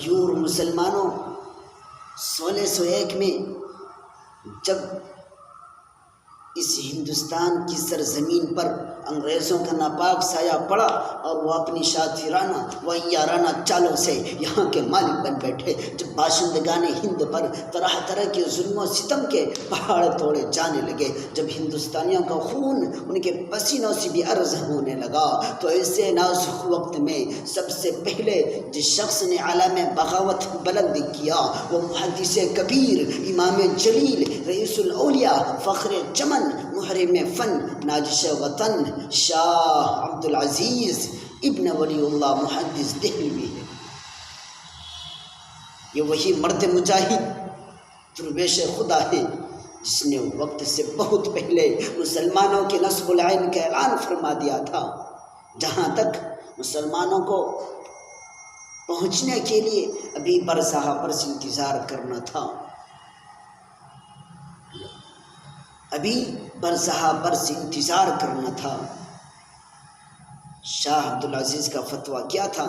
غیور مسلمانوں 1601 میں جب اس ہندوستان کی سرزمین پر انگریزوں کا ناپاک سایہ پڑا اور وہ اپنی شاطرانہ و یارانہ چالوں سے یہاں کے مالک بن بیٹھے، جب باشندگان ہند پر طرح طرح کے ظلم و ستم کے پہاڑ توڑے جانے لگے، جب ہندوستانیوں کا خون ان کے پسینوں سے بھی عرض ہونے لگا، تو ایسے نازک وقت میں سب سے پہلے جس شخص نے علم بغاوت بلند کیا وہ محدث کبیر، امام جلیل، رئیس الاولیاء، فخر چمن، محرم فن، ناجش وطن، شاہ عبد العزیز ابن ولی اللہ محدث دہلوی ہے۔ یہ وہی مرد مجاہد درویش خدا ہے جس نے وقت سے بہت پہلے مسلمانوں کے نصب العین کا اعلان فرما دیا تھا۔ جہاں تک مسلمانوں کو پہنچنے کے لیے ابھی برسہ برس انتظار کرنا تھا، شاہ عبد العزیز کا فتویٰ کیا تھا؟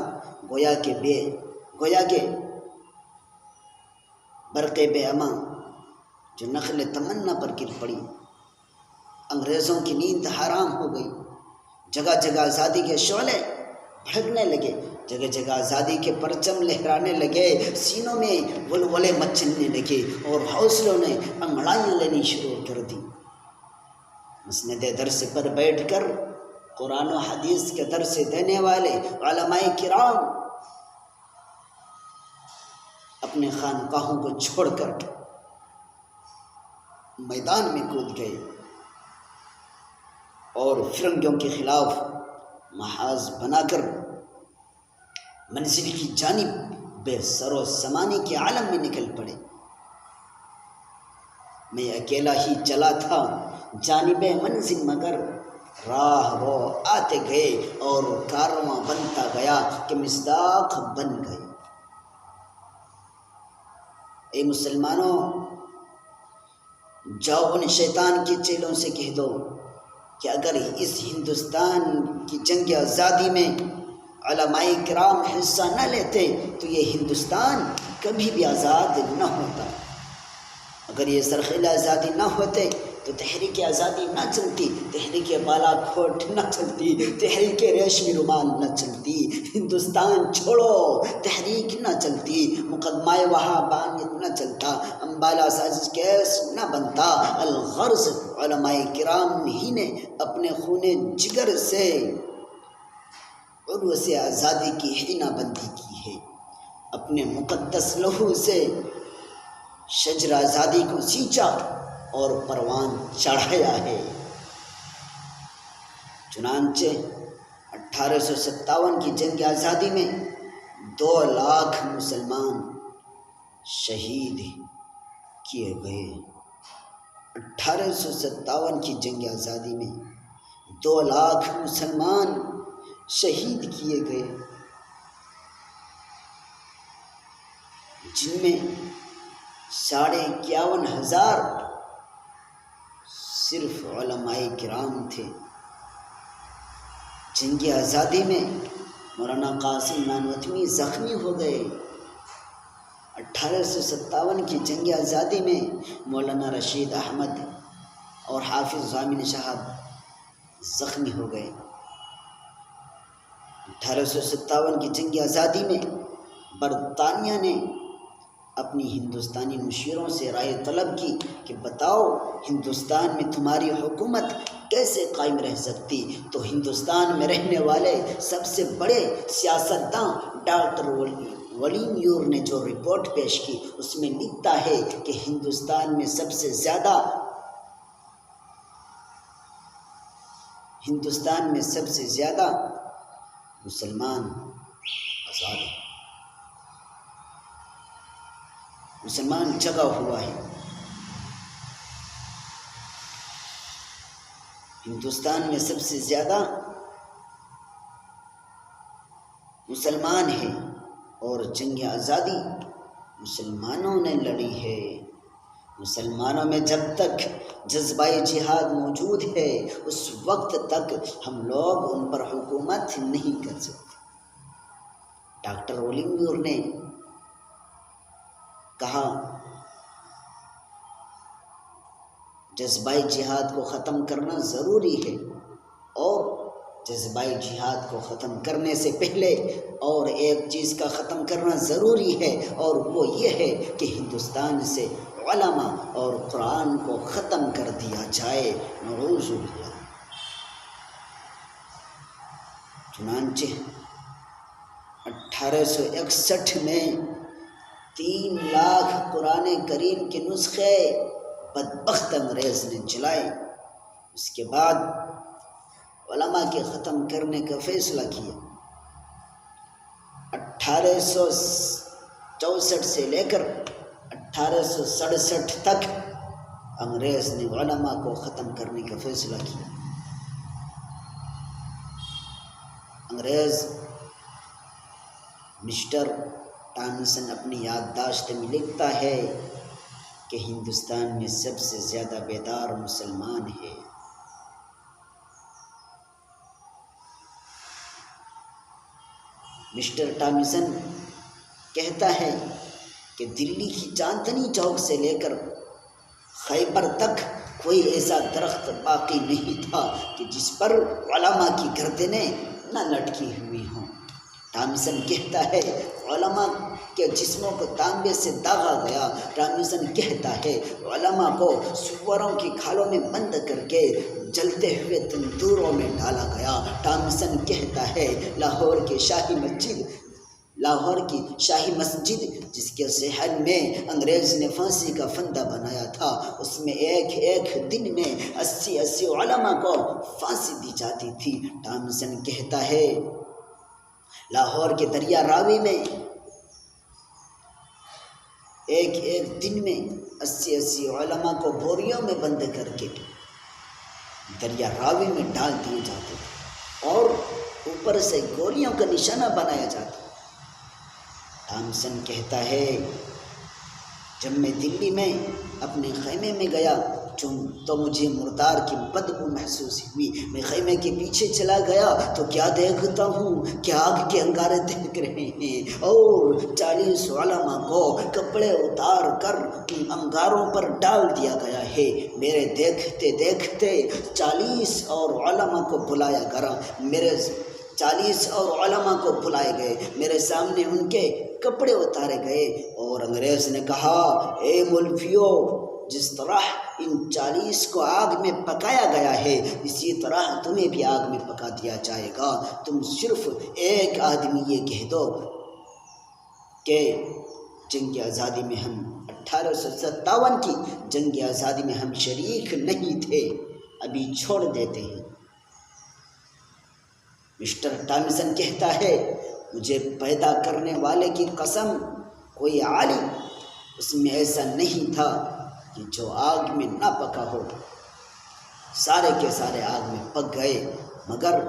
گویا کہ برق بے اما جو نخل تمنا پر گر پڑی، انگریزوں کی نیند حرام ہو گئی، جگہ جگہ آزادی کے شعلے بھڑکنے لگے، جگہ جگہ آزادی کے پرچم لہرانے لگے، سینوں میں ولولے مچلنے لگے اور حوصلوں نے انگڑائیاں لینی شروع کر دی۔ مسند درس پر بیٹھ کر قرآن و حدیث کے درس دینے والے علماء کرام اپنے خانقاہوں کو چھوڑ کر میدان میں کود گئے اور فرنگیوں کے خلاف محاذ بنا کر منزل کی جانب بے سر و سامانی کے عالم میں نکل پڑے۔ میں اکیلا ہی چلا تھا جانب منزل، مگر راہ رو آتے گئے اور کارواں بنتا گیا کہ مصداق بن گئے۔ اے مسلمانوں، جاؤ ان شیطان کے چیلوں سے کہہ دو کہ اگر اس ہندوستان کی جنگ آزادی میں علماء کرام حصہ نہ لیتے تو یہ ہندوستان کبھی بھی آزاد نہ ہوتا۔ اگر یہ سرخیل آزادی نہ ہوتے تو تحریک آزادی نہ چلتی، تحریک بالا کوٹ نہ چلتی، تحریک ریشمی رومال نہ چلتی، ہندوستان چھوڑو تحریک نہ چلتی، مقدمہ وہابانیت نہ چلتا، امبالہ سازش کیس نہ بنتا۔ الغرض علماء کرام ہی نے اپنے خون جگر سے عروہ سے آزادی کی حینہ بندی کی ہے، اپنے مقدس لہو سے شجر آزادی کو سینچا اور پروان چڑھایا ہے۔ چنانچہ 1857 کی جنگ آزادی میں 2 لاکھ مسلمان شہید کیے گئے۔ 1857 کی جنگ آزادی میں 2 لاکھ مسلمان شہید کیے گئے، جن میں 51,500 صرف علماء کرام تھے۔ جنگ آزادی میں مولانا قاسم نانوتوی زخمی ہو گئے۔ 1857 کی جنگ آزادی میں مولانا رشید احمد اور حافظ ضامن صاحب زخمی ہو گئے۔ 1857 کی جنگ آزادی میں برطانیہ نے اپنی ہندوستانی مشیروں سے رائے طلب کی کہ بتاؤ ہندوستان میں تمہاری حکومت کیسے قائم رہ سکتی؟ تو ہندوستان میں رہنے والے سب سے بڑے سیاستداں ڈاکٹر ولیم یور نے جو رپورٹ پیش کی اس میں لکھتا ہے کہ ہندوستان میں سب سے زیادہ مسلمان آزاد ہیں، مسلمان جگہ ہوا ہے۔ ہندوستان میں سب سے زیادہ مسلمان ہیں اور جنگ آزادی مسلمانوں نے لڑی ہے۔ مسلمانوں میں جب تک جذبہ جہاد موجود ہے اس وقت تک ہم لوگ ان پر حکومت نہیں کر سکتے۔ ڈاکٹر ولیم یور نے کہا جذبۂ جہاد کو ختم کرنا ضروری ہے، اور جذبۂ جہاد کو ختم کرنے سے پہلے اور ایک چیز کا ختم کرنا ضروری ہے، اور وہ یہ ہے کہ ہندوستان سے علماء اور قرآن کو ختم کر دیا جائے، نعوذ باللہ۔ چنانچہ 1861 میں 3 لاکھ قرآن کریم کے نسخے بدبخت انگریز نے جلائے۔ اس کے بعد علماء کے ختم کرنے کا فیصلہ کیا۔ 1864 سے لے کر 1867 تک انگریز نے علماء کو ختم کرنے کا فیصلہ کیا۔ انگریز مسٹر ٹامسن اپنی یادداشت میں لکھتا ہے کہ ہندوستان میں سب سے زیادہ بیدار مسلمان ہے۔ مسٹر ٹامسن کہتا ہے کہ دلی کی چاندنی چوک سے لے کر خیبر تک کوئی ایسا درخت باقی نہیں تھا کہ جس پر علماء کی گردنیں نہ لٹکی ہوئی ہوں۔ ٹامسن کہتا ہے علماء کے جسموں کو تانبے سے داغا گیا۔ ٹامسن کہتا ہے علماء کو سوروں کی کھالوں میں بند کر کے جلتے ہوئے تندوروں میں ڈالا گیا۔ ٹامسن کہتا ہے لاہور کی شاہی مسجد جس کے صحن میں انگریز نے پھانسی کا پھندا بنایا تھا، اس میں ایک دن میں 80 علماء کو پھانسی دی جاتی تھی۔ ٹامسن کہتا ہے لاہور کے دریا راوی میں ایک دن میں 80 علماء کو بوریوں میں بند کر کے دریا راوی میں ڈال دیے جاتے تھے اور اوپر سے گولیوں کا نشانہ بنایا جاتا۔ ٹامسن کہتا ہے جب میں دلی میں اپنے خیمے میں گیا تو مجھے مردار کی بدبو محسوس ہوئی۔ میں خیمے کے پیچھے چلا گیا تو کیا دیکھتا ہوں کہ آگ کے انگارے دیکھ رہے ہیں اور 40 علماء کو کپڑے اتار کر ان انگاروں پر ڈال دیا گیا ہے۔ میرے دیکھتے دیکھتے 40 اور علماء کو بلایا گئے، میرے سامنے ان کے کپڑے اتارے گئے، اور انگریز نے کہا اے مولویو، جس طرح ان 40 کو آگ میں پکایا گیا ہے اسی طرح تمہیں بھی آگ میں پکا دیا جائے گا۔ تم صرف ایک آدمی یہ کہہ دو کہ جنگ آزادی میں ہم 1857 کی جنگ آزادی میں ہم شریک نہیں تھے، ابھی چھوڑ دیتے ہیں۔ مسٹر ٹامسن کہتا ہے مجھے پیدا کرنے والے کی قسم، کوئی عالم اس میں ایسا نہیں تھا کہ جو آگ میں نہ پکا ہو۔ سارے کے سارے آگ میں پک گئے، مگر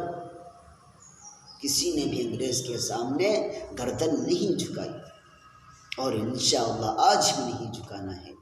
کسی نے بھی انگریز کے سامنے گردن نہیں جھکائی، اور انشاءاللہ آج بھی نہیں جھکانا ہے۔